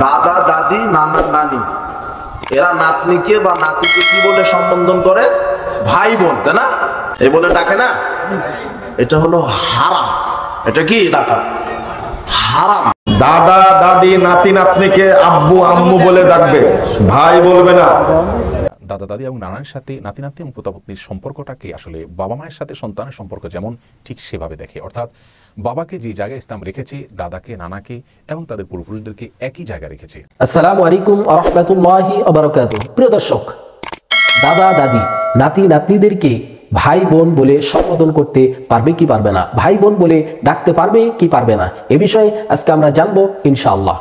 দাদা দাদি নানা নানি এরা নাতনিকে বা নাতিকে কি বলে সম্বোধন করে? ভাই বোন, তাই না? এই বলে ডাকে না? এটা হলো হারাম। এটা কি ডাকা? হারাম। দাদা দাদি নাতি নাতনিকে আব্বু আম্মু বলে ডাকবে, ভাই বলবে না। দাদা দাদি এবং নানার সাথে নাতি নাতি এবং পোতাপত্নীর সম্পর্কটাকে আসলে বাবা মায়ের সাথে সন্তানের সম্পর্ক যেমন ঠিক সেভাবে দেখে, অর্থাৎ বাবাকে যে জায়গায় ইসলাম রেখেছে দাদাকে নানাকে এবং তাদের পূর্বপুরুষদেরকে একই জায়গায় রেখেছে। আসসালামু আলাইকুম ওয়া রাহমাতুল্লাহি ওয়া বারাকাতুহু। প্রিয় দর্শক, দাদা দাদি নাতি নাতনিদেরকে ভাই বোন বলে সম্বোধন করতে পারবে কি পারবে না, ভাই বোন বলে ডাকতে পারবে কি পারবে না, এ বিষয়ে আজকে আমরা জানবো ইনশাআল্লাহ।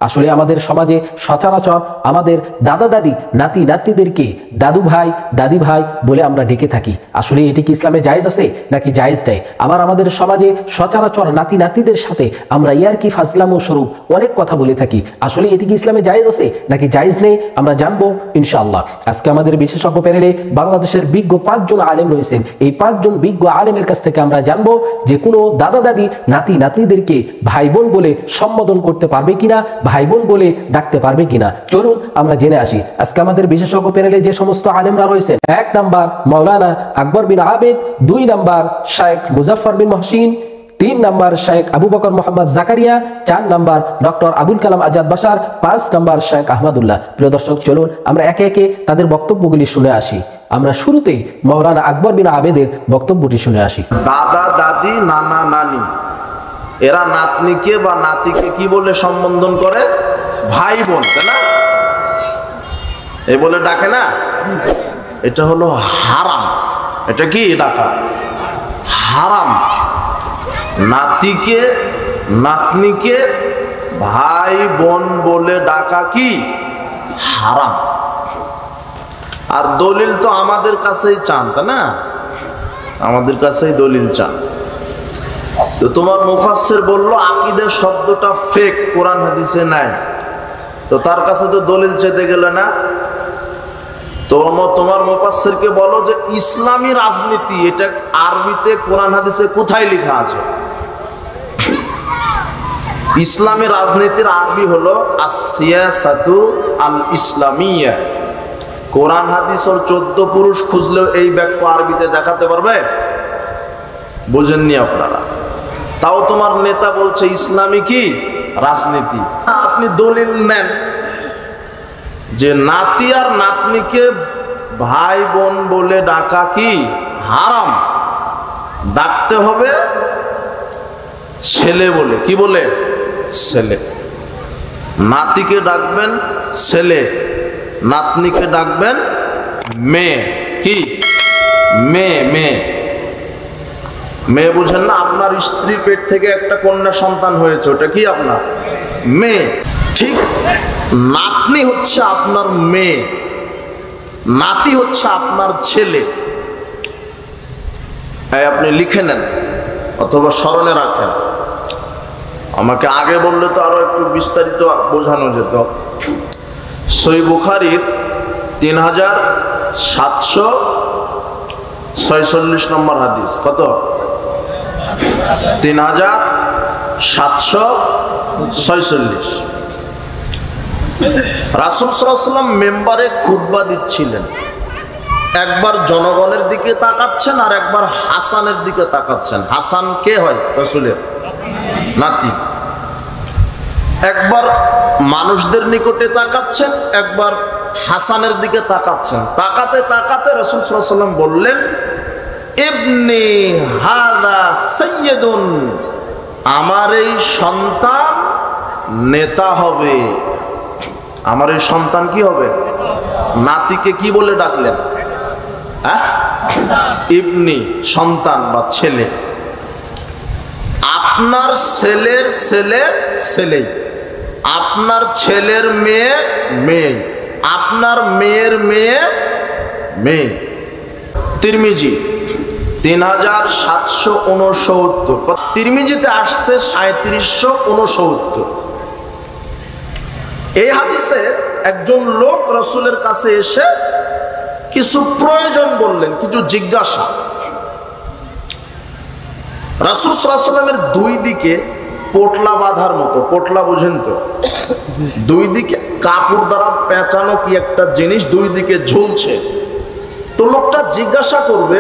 আসলে আমাদের সমাজে সচরাচর আমাদের দাদা দাদি নাতি নাতনিদেরকে দাদু ভাই দাদি ভাই বলে আমরা ডেকে থাকি। আসলে এটি কি ইসলামে জায়েজ আছে নাকি জায়েজ নেই? আবার আমাদের সমাজে সচরাচর নাতি নাতনিদের সাথে আমরা ইয়ারকি ফাজলামো স্বরূপ অনেক কথা বলে থাকি। আসলে এটি কি ইসলামে জায়েজ আছে নাকি জায়েজ নেই আমরা জানবো ইনশাআল্লাহ। আজকে আমাদের বিশেষজ্ঞ প্যানেলে বাংলাদেশের বিজ্ঞ 5 জন আলেম রয়েছেন। এই 5 জন বিজ্ঞ আলেমের কাছ থেকে আমরা জানবো যে কোনো দাদা দাদি নাতি নাতনিদেরকে ভাই বোন বলে সম্বোধন করতে পারবে কিনা, ভাই বোন বলে ডাকতে পারবে কিনা। চলুন আমরা জেনে আসি। আজকে আমাদের বিশেষজ্ঞ প্যানেলে যে সমস্ত আলেমরা রয়েছেন, 1 number Maulana Akbar Bin Abed, 2 number Sheikh Muzaffar Bin Mohsin, 3 number Sheikh Abu Bakar Mohammad Zakaria, 4 number doctor Abul Kalam Azad Bashar, 5 number Sheikh Ahmadullah. প্রিয় দর্শক, চলুন আমরা একে একে তাদের বক্তব্যগুলি শুনে আসি। আমরা শুরুতেই মাওলানা আকবর বিন আবেদের বক্তব্যটি শুনে আসি। দাদা দাদি নানা নানি এরা নাতনিকে বা নাতিকে কি বলে সম্বোধন করে? ভাই বোন, তাই না? এই বলে ডাকে না? এটা হলো হারাম। এটা কি ডাকা? হারাম। নাতিকে নাতনিকে ভাই বোন বলে ডাকা কি হারাম। আর দলিল তো আমাদের কাছেই চান, তাই না? আমাদের কাছেই দলিল চান। তো তোমার মুফাসসির বললো আকীদা শব্দটা ফেক, কোরআন হাদিসে নাই, তো তার কাছে তো দলিল চাইতে গেলে না। তোমার মুফাসসিরকে বলো যে ইসলামী রাজনীতি এটা আরবিতে কোরআন হাদিসে কোথায় লেখা আছে? ইসলামী রাজনীতির আরবি হলো আস-সিয়াসাতু আল ইসলামিয়া। কোরআন হাদিস ওর 14 পুরুষ খুঁজলেও এই বাক্য আরবিতে দেখাতে পারবে? বুঝেননি আপনারা? তাও তোমার নেতা বলছে ইসলামী কি রাজনীতি। আপনি দলিল নেন যে নাতি আর নাতনিকে ভাই বোন বলে ডাকা কি হারাম, ডাকতে হবে ছেলে বলে। কি বলে? ছেলে। নাতিকে ডাকবেন ছেলে, নাতনিকে ডাকবেন মেয়ে। কি? মেয়ে। মেয়ে মেয়ে বুঝেন না? আপনার স্ত্রীর পেট থেকে একটা কন্যা সন্তান হয়েছে, ওটা কি আপনার মেয়ে। ঠিক, নাতনি হচ্ছে আপনার মেয়ে, নাতি হচ্ছে আপনার ছেলে। আপনি লিখে নেন অথবা স্মরণে রাখেন। আমাকে আগে বললে তো আরো একটু বিস্তারিত বোঝানো যেত। সহিহ বুখারীর 3746 নম্বর হাদিস। কত? 3746। রাসূল সাল্লাল্লাহু আলাইহি ওয়াসাল্লাম মেম্বারে খুতবা দিচ্ছিলেন। একবার জনগণের দিকে তাকাচ্ছেন আর একবার হাসানের দিকে তাকাচ্ছেন। হাসান কে হয়? রাসূলের নাতি। একবার মানুষদের নিকটে তাকাচ্ছেন, একবার হাসানের দিকে তাকাচ্ছেন। তাকাতে তাকাতে রাসূল সাল্লাল্লাহু আলাইহি ওয়াসাল্লাম বললেন, ইবনি হাযা সাইয়্যিদুন, আমার এই সন্তান নেতা হবে। আমার এই সন্তান কি হবে? নাতিকে কি বলে ডাকলেন? ইবনি, সন্তান বা ছেলে। আপনার ছেলের ছেলে ছেলেই, আপনার ছেলের মেয়ে মেয়ে, আপনার মেয়ের মেয়ে মেয়ে। তিরমিজি 3769, তিরমিজিতে আসছে 3769। এই হাদিসে একজন লোক রাসূলের কাছে এসে কিছু প্রয়োজন বললেন, কিছু জিজ্ঞাসা। রাসূল সাল্লাল্লাহু আলাইহি ওয়াসাল্লামের 2 দিকে পোটলা বাঁধার মতো, পোটলা বুঝেন তো, দুই দিকে কাপড় দ্বারা পেঁচানো কি একটা জিনিস দুই দিকে ঝুলছে। তো লোকটা জিজ্ঞাসা করবে,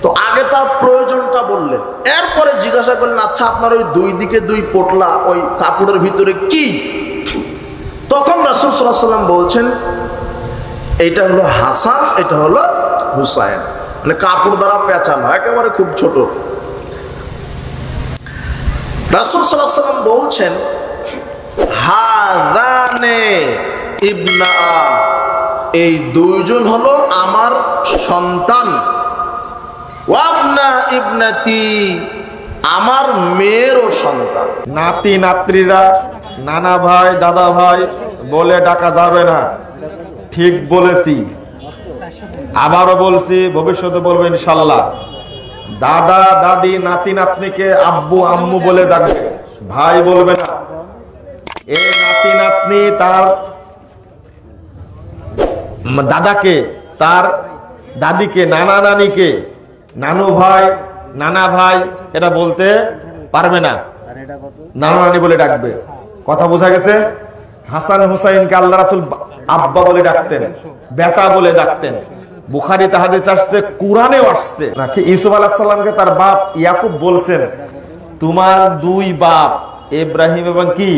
তো আগে তার প্রয়োজনটা বললেন, এরপরে জিজ্ঞাসা করলেন আচ্ছা আপনার ওই দুই দিকে দুই পোটলা ওই কাপড়ের ভিতরে কি? তখন রাসূল সাল্লাল্লাহু আলাইহি ওয়াসাল্লাম বলছেন এটা হলো হাসান, এটা হলো হুসাইন, মানে কাপড় দ্বারা পেঁচানো, একেবারে খুব ছোট। রাসূল সাল্লাল্লাহু আলাইহি ওয়াসাল্লাম বলছেন হাদানে ইবনা, এই দুইজন হলো আমার সন্তান, ওয়াবনা ইবনাতি, আমার মেয়েরও সন্তান। নাতি নাতনিরা নানা ভাই দাদা ভাই বলে ডাকা যাবে না, ঠিক বলেছি, আবারও বলছি, ভবিষ্যতে বলবো ইনশাল্লাহ। দাদা দাদি নাতি নাতনিকে আব্বু আম্মু বলে ডাকবে, ভাই বলবে না। এই নাতি নাতনি তার দাদাকে, তার দাদিকে, নানা নানিকে নানু ভাই নানা ভাই এটা বলতে পারবে না, নানা নানি বলে ডাকবে। কথা বোঝা গেছে? হাসান হুসাইনকে আল্লাহ রাসূল আব্বা বলে ডাকতেন, বেটা বলে ডাকতেন। বুখারীতে হাদিস আসছে, কুরআনেও আসছে নাকি ইউসুফ আলাইহিস সালামকে তার বাপ ইয়াকুব বলছেন তোমার দুই বাপ ইব্রাহিম এবং কি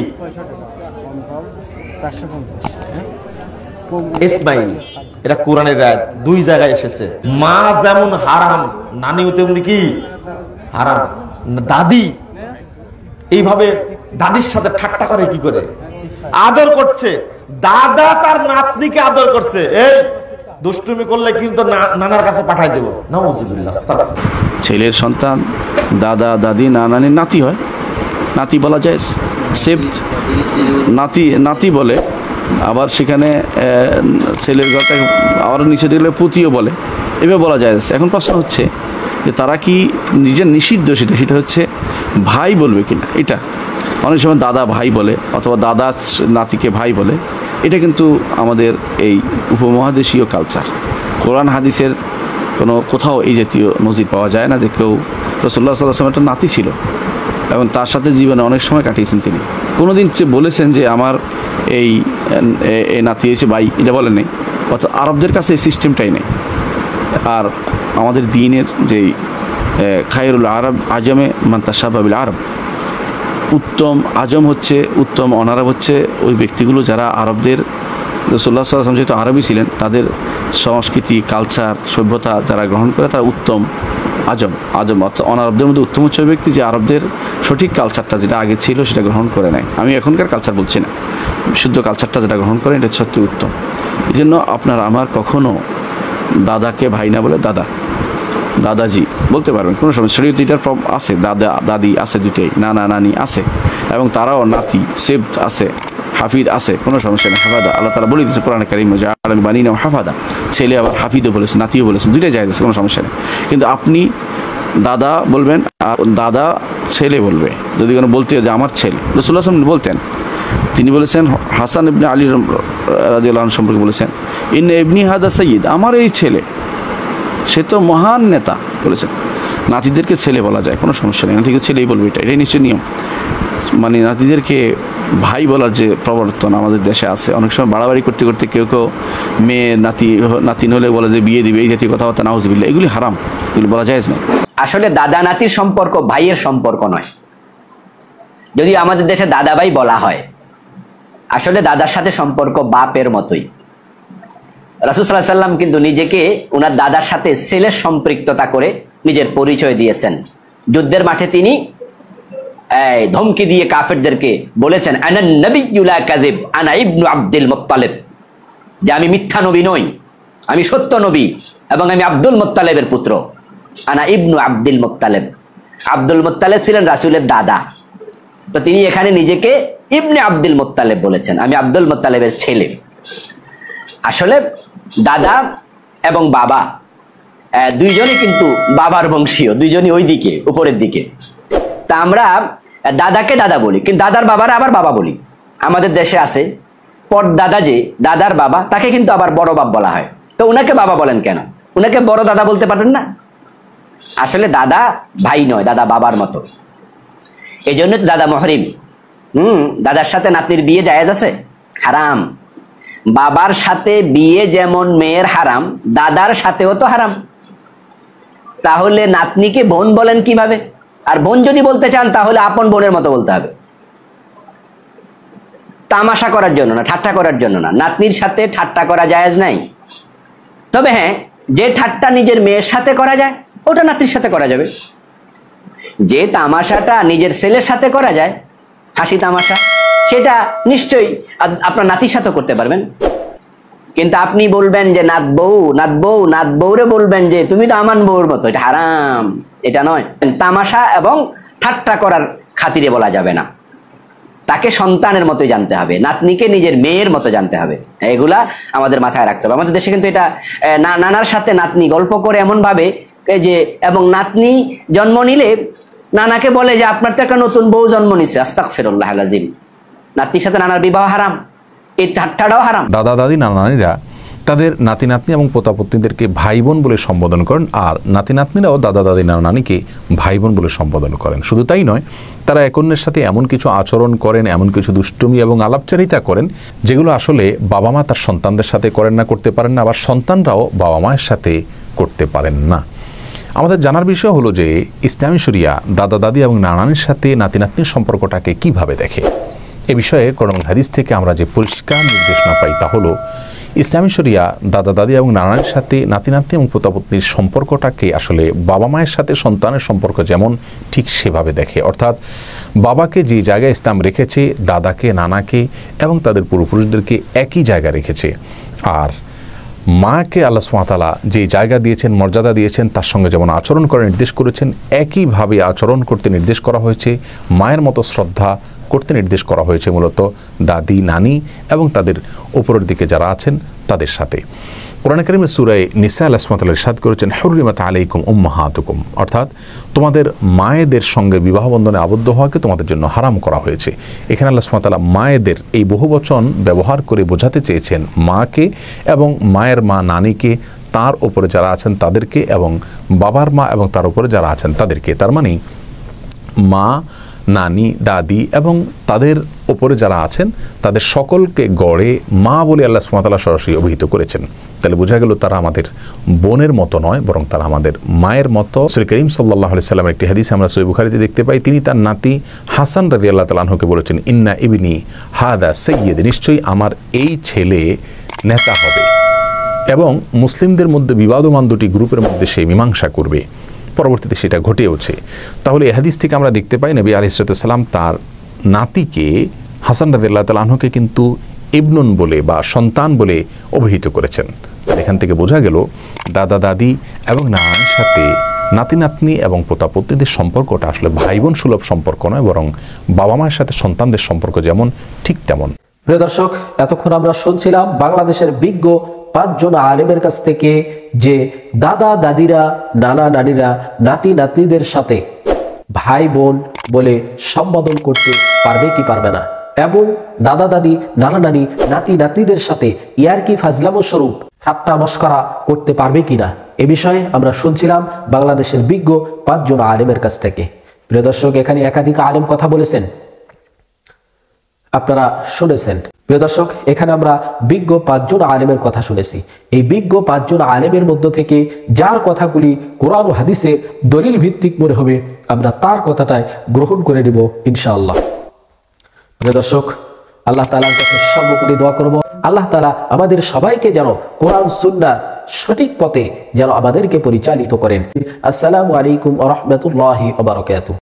ইসমাইল, এটা কোরআনের আয়াত, দুই জায়গায় এসেছে। মা যেমন হারাম, নানিও তেমনি কি হারাম। দাদি এইভাবে দাদির সাথে ঠাট্টা করে, কি করে আদর করছে, দাদা তার নাতনিকে আদর করছে। এই দুষ্টুমি করলে কিন্তু নানার কাছে পাঠাই দেবো, নাউযুবিল্লাহ। ছেলের সন্তান দাদা দাদি নানানির নাতি হয়, নাতি বলা যায়, সেবত নাতি নাতি বলে। আবার সেখানে ছেলের ঘরটা আবার নিচে দিলে পুতিও বলে, এভাবে বলা যায়। এখন প্রশ্ন হচ্ছে যে তারা কি নিজের নিষিদ্ধ, সেটা হচ্ছে ভাই বলবে কিনা। এটা অনেক সময় দাদা ভাই বলে অথবা দাদা নাতিকে ভাই বলে, এটা কিন্তু আমাদের এই উপমহাদেশীয় কালচার। কোরআন হাদিসের কোথাও এই জাতীয় নজির পাওয়া যায় না যে কেউ রাসূলুল্লাহ সাল্লাল্লাহু আলাইহি ওয়াসাল্লাম একটা নাতি ছিল এবং তার সাথে জীবনে অনেক সময় কাটিয়েছেন। তিনি কোনোদিন বলেছেন যে আমার এই নাতি এসে ভাই, এটা বলেন নেই। অর্থাৎ আরবদের কাছে এই সিস্টেমটাই নেই। আর আমাদের দ্বীনের যেই খায়রুল আরব আজমে মান তাশাব্বাহ বিল আরব, উত্তম আজম হচ্ছে, উত্তম অনারব হচ্ছে ওই ব্যক্তিগুলো যারা আরবদের, রাসূলুল্লাহ সাল্লাল্লাহু আলাইহি ওয়াসাল্লাম যেহেতু আরবই ছিলেন, তাদের সংস্কৃতি কালচার সভ্যতা যারা গ্রহণ করে তারা উত্তম আজম। অর্থাৎ অনারবদের মধ্যে উত্তম হচ্ছে ওই ব্যক্তি যে আরবদের সঠিক কালচারটা যেটা আগে ছিল সেটা গ্রহণ করে নেয়। আমি এখনকার কালচার বলছি না, শুদ্ধ কালচারটা যেটা গ্রহণ করে এটা সত্যি উত্তম। এই জন্য আপনার আমার কখনো দাদাকে ভাই না বলে দাদাজি বলতে পারবেন, কোনো সমস্যা। শরীয়তে আছে, দাদা দাদি আছে দুটোই, নানা নানি আছে, এবং তারাও নাতি সেবত আছে, হাফিদ আছে, কোনো সমস্যা নেই। হাফাদা আল্লাহ তাআলা বলে দিয়েছে কোরআনে কারীমে, জাআলা বানিনা হাফাদা, ছেলে আবার হাফিদও বলেছে, নাতিও বলেছেন, দুইটাই জায়েজ আছে, কোনো সমস্যা নেই। কিন্তু আপনি দাদা বলবেন আর দাদা ছেলে বলবে, যদি কোনো বলতে যে আমার ছেলে। রাসূলুল্লাহ সাল্লাল্লাহু আলাইহি ওয়াসাল্লাম বলতেন, তিনি বলেছেন হাসান ইবনে আলী রাদিয়াল্লাহু আনহু সম্পর্কে বলেছেন ইন্না ইবনি হাদা সাইয়্যিদ, আমার এই ছেলে সে তো মহান নেতা বলেছেন। নাতিদেরকে ছেলে বলা যায়, কোনো সমস্যা নেই, নাতিকে ছেলেই বলবে, এটাই নিশ্চয় নিয়ম। মানে নাতিদেরকে ভাই বলার যে প্রবর্তন আমাদের দেশে আছে, অনেক সময় বাড়াবাড়ি করতে করতে কেউ মেয়ে নাতিন হলে বলে যে বিয়ে দিবে, এই জাতীয় কথাবার্তা, নাউযুবিল্লাহ, এগুলি হারাম, এগুলি বলা জায়েজ না। আসলে দাদা নাতির সম্পর্ক ভাইয়ের সম্পর্ক নয়। যদি আমাদের দেশে দাদা ভাই বলা হয়, আসলে দাদার সাথে সম্পর্ক বাপের মতোই। রাসূল সাল্লাল্লাহু আলাইহি ওয়াসাল্লাম কিন্তু নিজেকে ওনার দাদার সাথে ছেলের সম্পৃক্ততা করে নিজের পরিচয় দিয়েছেন। যুদ্ধের মাঠে তিনি ধমকি দিয়ে কাফেরদেরকে বলেছেন আনা নাবিয়্যু লা কাযিব আনা ইবনু আব্দুল মুত্তালিব, যে আমি মিথ্যা নবী নই, আমি সত্য নবী এবং আমি আব্দুল মুত্তালিবের পুত্র। আনা ইবনু আব্দুল মুত্তালিব, আব্দুল মুত্তালিব ছিলেন রাসূলের দাদা, তো তিনি এখানে নিজেকে ইবনে আব্দুল মুত্তালিব বলেছেন, আমি আব্দুল মুত্তালিবের ছেলে। আসলে দাদা এবং বাবা দুইজনই কিন্তু বাবার বংশীয়, দুইজনই ওই দিকে উপরের দিকে। তা আমরা দাদাকে দাদা বলি, কিন্তু দাদার বাবারা আবার বাবা বলি। আমাদের দেশে আছে পরদাদা, যে দাদার বাবা, তাকে কিন্তু আবার বড় বাপ বলা হয়। তো উনাকে বাবা বলেন কেন? উনাকে বড় দাদা বলতে পারেন না? আসলে দাদা ভাই নয়, দাদা বাবার মতো। এই জন্য তো দাদা মহরিম, দাদার সাথে নাতনির বিয়ে জায়েজ আছে? হারাম। বাবার সাথে বিয়ে যেমন মেয়ের হারাম, দাদার সাথেও তো হারাম। তাহলে নাতনিকে বোন বলেন কিভাবে? আর বোন যদি বলতে চান তাহলে আপন বোনের মতো বলতে হবে, তামাশা করার জন্য না, ঠাট্টা করার জন্য না। নাতনির সাথে ঠাট্টা করা জায়েজ নাই। তবে হ্যাঁ, যে ঠাট্টা নিজের মেয়ের সাথে করা যায় ওটা নাতনির সাথে করা যাবে। যে তামাশাটা নিজের ছেলের সাথে করা যায়, হাসি তামাশা, সেটা নিশ্চয়ই আপনার নাতির সাথে করতে পারবেন। কিন্তু আপনি বলবেন যে নাত বউরে বলবেন যে তুমি তো আমার বউর মতো, এটা হারাম, এটা নয়। তামাশা এবং ঠাট্টা করার খাতিরে বলা যাবে না। তাকে সন্তানের মতো জানতে হবে, নাতনিকে নিজের মেয়ের মতো জানতে হবে। এগুলা আমাদের মাথায় রাখতে হবে। আমাদের দেশে কিন্তু এটা নানার সাথে নাতনি গল্প করে এমন ভাবে যে, এবং নাতনি জন্ম নিলে নানাকে বলে যে আপনার তো একটা নতুন বউ জন্ম নিছে, আস্তাগফিরুল্লাহ আল-আযীম। নাতনির সাথে নানার বিবাহ হারাম, এই ঠাট্টাটাও হারাম। দাদা দাদি নানা নানিরা তাদের নাতি নাতনি এবং পোতাপত্নীদেরকে ভাই বোন বলে সম্বোধন করেন, আর নাতি নাতনিরাও দাদা দাদি নানা নানিকে ভাই বোন বলে সম্বোধন করেন। শুধু তাই নয়, তারা এক অন্যের সাথে এমন কিছু আচরণ করেন, এমন কিছু দুষ্টুমি এবং আলাপচারিতা করেন যেগুলো আসলে বাবা মা তার সন্তানদের সাথে করেন না, করতে পারেন না, আবার সন্তানরাও বাবা মায়ের সাথে করতে পারেন না। আমাদের জানার বিষয় হলো যে ইসলামী শরিয়া দাদা দাদি এবং নানানির সাথে নাতি নাতনির সম্পর্কটাকে কিভাবে দেখে। এ বিষয়ে কোরআন হাদিস থেকে আমরা যে পরিষ্কার নির্দেশনা পাই তা হলো, ইসলামী শরিয়া দাদা দাদি এবং নানানির সাথে নাতি নাতনি এবং পোতাপত্নীর সম্পর্কটাকে আসলে বাবা মায়ের সাথে সন্তানের সম্পর্ক যেমন ঠিক সেভাবে দেখে। অর্থাৎ বাবাকে যে জায়গায় ইসলাম রেখেছে, দাদাকে নানাকে এবং তাদের পূর্বপুরুষদেরকে একই জায়গায় রেখেছে। আর মাকে আল্লাহ সুবহানাহু ওয়া তাআলা যে জায়গা দিয়েছেন, মর্যাদা দিয়েছেন, তার সঙ্গে যেমন আচরণ করে নির্দেশ করেছেন, একইভাবে আচরণ করতে নির্দেশ করা হয়েছে, মায়ের মতো শ্রদ্ধা করতে নির্দেশ করা হয়েছে মূলত দাদি নানি এবং তাদের উপরের দিকে যারা আছেন তাদের সাথে। কোরআনে কারিমে সূরা নিসা আল্লাহ সুবহানাহু ওয়া তাআলা ইরশাদ করেছেন, হুররিমাত আলাইকুম উম্মাহাতুকুম, অর্থাৎ তোমাদের মায়েদের সঙ্গে বিবাহ বন্ধনে আবদ্ধ হওয়াকে তোমাদের জন্য হারাম করা হয়েছে। এখানে আল্লাহ সুবহানাহু ওয়া তাআলা মায়েদের এই বহুবচন ব্যবহার করে বোঝাতে চেয়েছেন মাকে এবং মায়ের মা নানিকে, তার উপরে যারা আছেন তাদেরকে, এবং বাবার মা এবং তার উপরে যারা আছেন তাদেরকে। তার মানে মা, নানি, দাদি এবং তাদের ওপরে যারা আছেন তাদের সকলকে গড়ে মা বলে আল্লাহ সুবহানাহু ওয়া তাআলা সরাসরি অভিহিত করেছেন। তাহলে বোঝা গেল তারা আমাদের বোনের মতো নয়, বরং তারা আমাদের মায়ের মতো। রাসূল করিম সাল্লাল্লাহু আলাইহি সাল্লামের একটি হাদিস আমরা সহিহ বুখারীতে দেখতে পাই, তিনি তার নাতি হাসান রাদিয়াল্লাহু তাআলা আনহুকে বলেছেন, ইন্না ইবনি হাদা সাইয়্যিদ, নিশ্চয়ই আমার এই ছেলে নেতা হবে এবং মুসলিমদের মধ্যে বিবাদমান দুটি গ্রুপের মধ্যে সে মীমাংসা করবে। পরবর্তীতে সেটা ঘটেওছে। তাহলে এই হাদিস থেকে আমরা দেখতে পাই নবী আলাইহিস সালাম তার নাতিকে হাসান রাদিয়াল্লাহু তাআলা আনহুকে কিন্তু ইবনুন বলে বা সন্তান বলে অভিহিত করেছেন। এখান থেকে বোঝা গেল দাদা দাদি এবং নানার সাথে নাতি নাতনি এবং পোতাপত্নীদের সম্পর্কটা আসলে ভাই বোন সুলভ সম্পর্ক নয়, বরং বাবা মায়ের সাথে সন্তানদের সম্পর্ক যেমন ঠিক তেমন। প্রিয় দর্শক, এতক্ষণ আমরা শুনছিলাম বাংলাদেশের বিজ্ঞ 5 জন আলেমের কাছ থেকে যে দাদা দাদিরা, নানা নানিরা নাতি নাতনিদের সাথে ভাই বোন বলে সম্বোধন করতে পারবে কি পারবে না, এবং দাদা দাদি, নানা নানি নাতি নাতনিদের সাথে ইয়ারকি ফাজলামো স্বরূপ ঠাট্টা মশকরা করতে পারবে কিনা, এ বিষয়ে আমরা শুনছিলাম বাংলাদেশের বিজ্ঞ 5 জন আলেমের কাছ থেকে। প্রিয় দর্শক, এখানে একাধিক আলেম কথা বলেছেন, আপনারা শুনেছেন। প্রিয় দর্শক, এখানে আমরা বিজ্ঞ 5 জন আলেমের কথা শুনেছি। এই বিজ্ঞ 5 জন আলেমের মধ্য থেকে যার কথাগুলি কোরআন ও হাদিসের দলিল ভিত্তিক মনে হবে, আমরা তার কথাটাই গ্রহণ করে নেব ইনশাআল্লাহ। প্রিয় দর্শক, আল্লাহ তাআলার কাছে সর্বোপরি দোয়া করব, আল্লাহ তাআলা আমাদের সবাইকে যেন কোরআন সুন্নাহ সঠিক পথে যেন আমাদেরকে পরিচালিত করেন। আসসালামু আলাইকুম ওয়া রাহমাতুল্লাহি ওয়া বারাকাতুহু।